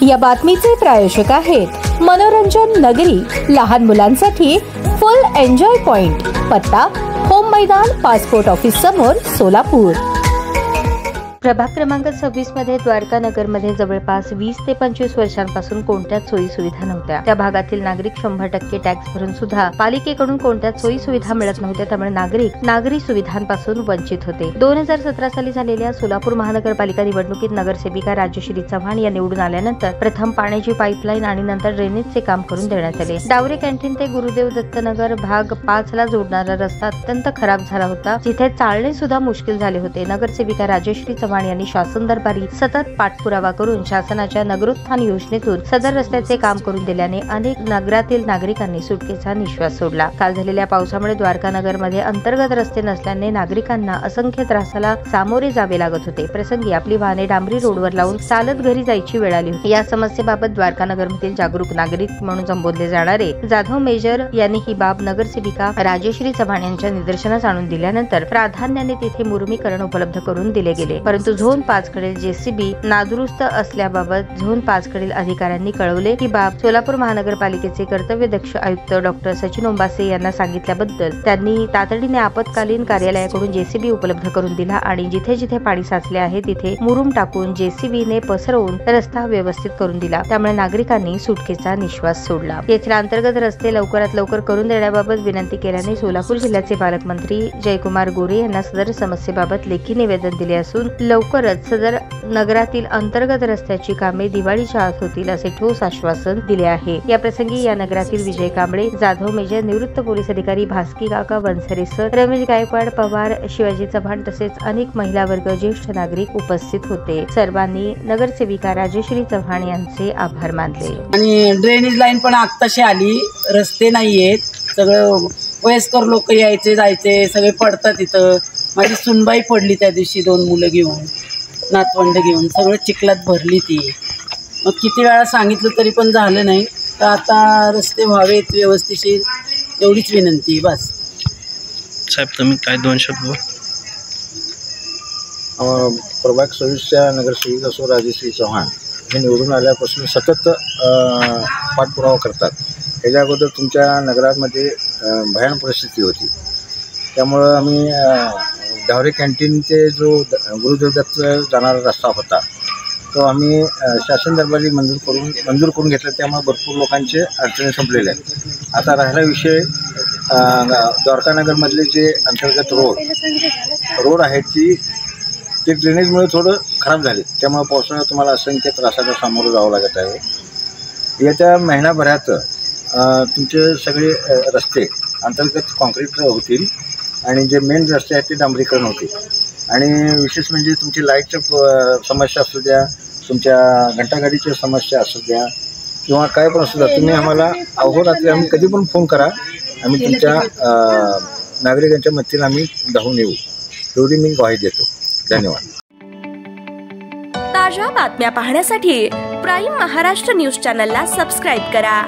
या बातमीचे प्रायोजक आहेत मनोरंजन नगरी, लहान मुलांसाठी फुल एन्जॉय पॉइंट, पत्ता होम मैदान, पासपोर्ट ऑफिस समोर, सोलापूर। प्रभाग क्रमांक 26 मध्ये द्वारका नगर मध्ये जवळपास 20 ते 25 वर्षांपासून कोणत्याच सोयी सुविधा नव्हत्या। त्या भागातील नागरिक 100% टॅक्स भरून सुद्धा पालिकेकडून कोणत्याच सोयी सुविधा मिळत नव्हत्या। त्यामुळे नागरिक नागरी सुविधांपासून वंचित होते। 2017 साली झालेल्या सोलापूर महानगरपालिका निवडणुकीत नगरसेविका राजश्री चव्हाण या निवडून आल्यानंतर प्रथम पाण्याची पाईपलाईन आणि नंतर ड्रेनेजचे काम करून देण्यात आले। डावरे कॅन्टीन ते गुरुदेव दत्तनगर भाग 5 ला जोडणारा रस्ता अत्यंत खराब झाला होता, जिथे चालणे सुद्धा मुश्किल झाले होते। नगरसेविका राजश्री चव्हाण यांनी शासन दरबारी सतत पाठपुरावा करून शासनाच्या नगरोत्थान योजनेतून सदर रस्त्याचे काम करून दिल्याने अनेक नगरातील नागरिकांनी सुटकेचा निश्वास सोडला। काल झालेल्या पावसामुळे द्वारका नगर मध्ये अंतर्गत रस्ते नसल्याने नागरिकांना असंख्य त्रासाला सामोरे जावे लागत होते। प्रसंगी आपली वाहने डांबरी रोडवर लावून चालत घरी जायची वेळ आली होती। या समस्येबाबत द्वारका नगर मधील जागरूक नागरिक म्हणून संबोधले जाणारे जाधव मेजर यांनी ही बाब नगरसेविका राजश्री चव्हाण यांच्या निदर्शनास आणून दिल्यानंतर प्राधान्याने तिथे मुरमीकरण उपलब्ध करून दिले गेले। परंतु झोन 5 कडील जेसीबी नादुरुस्त असल्याबाबत झोन 5 कडील अधिकाऱ्यांनी कळवले ही बाब सोलापूर महानगरपालिकेचे कर्तव्यदक्ष आयुक्त डॉक्टर सचिन ओंबासे यांना सांगितल्याबद्दल त्यांनी तातडीने आपत्कालीन कार्यालयाकडून जेसीबी उपलब्ध करून दिला आणि जिथे जिथे पाणी साचले आहे तिथे मुरुम टाकून जेसीबीने पसरवून रस्ता व्यवस्थित करून दिला। त्यामुळे नागरिकांनी सुटकेचा निश्वास सोडला। येथील अंतर्गत रस्ते लवकरात लवकर करून देण्याबाबत विनंती केल्याने सोलापूर जिल्ह्याचे पालकमंत्री जयकुमार गोरे यांना सदर समस्येबाबत लेखी निवेदन दिले असून लवकरच सदर नगरातील अंतर्गत रस्त्याची कामे दिवाळीच्या आत होतील असे ठोस आश्वासन दिले आहे। या प्रसंगी या नगरातील विजय कांबळे, जाधव मेजर, निवृत्त पोलीस अधिकारी भास्की काका वनसरे सर, रमेश गायकवाड, पवार, शिवाजी चव्हाण तसेच अनेक महिला वर्ग, ज्येष्ठ नागरिक उपस्थित होते। सर्वांनी नगरसेविका राजश्री चव्हाण यांचे आभार मानले। आणि ड्रेनेज लाईन पण आत्ताशी आली, रस्ते नाहीयेत, सगळं वयस्कर लोक यायचे जायचे सगळे पडतात इथं। माझी सुनबाई पडली त्या दिवशी, 2 मुलं घेऊन, नातवंड घेऊन, सगळं चिखलात भरली ती। मग किती वेळा सांगितलं तरी पण झालं नाही। तर आता रस्ते व्हावेत व्यवस्थिशीर एवढीच विनंती बस। साहेब तुम्ही काय 2 शब्द? प्रभाग 26च्या नगरसेविका सो राजश्री चव्हाण हे निवडून आल्यापासून सतत पाठपुरावा करतात। याच्या अगोदर तुमच्या नगरामध्ये भयानक परिस्थिती होती, त्यामुळं आम्ही डावरे कॅन्टीन ते जो गुरुदेव दत्त जाणारा रस्ता होता तो आम्ही शासन दरबारी मंजूर करून घेतला। त्यामुळे भरपूर लोकांचे अडचणी संपलेले आहेत। आता राहिला विषय द्वारका नगरमधले जे अंतर्गत रोड आहेत ते ड्रेनेजमुळे थोडं खराब झाले, त्यामुळे पावसाळ्यात तुम्हाला असंख्य त्रासाला सामोरं जावं लागत आहे। येत्या महिनाभरात तुमचे सगळे रस्ते अंतर्गत कॉन्क्रीट होतील आणि जे मेन रस्ते आहेत ते डांबरीकरण होतील। आणि विशेष म्हणजे तुमची लाईटच्या समस्या असू द्या, तुमच्या घंटागाडीच्या समस्या असू द्या किंवा काय पण असू द्या, तुम्ही आम्हाला अहोरात्री आम्ही कधी पण फोन करा, आम्ही तुमच्या नागरिकांच्या मदतीला आम्ही धावून येऊ, एवढी मी ग्वाही देतो। धन्यवाद। ताज्या बातम्या पाहण्यासाठी प्राईम महाराष्ट्र न्यूज चॅनलला सबस्क्राईब करा।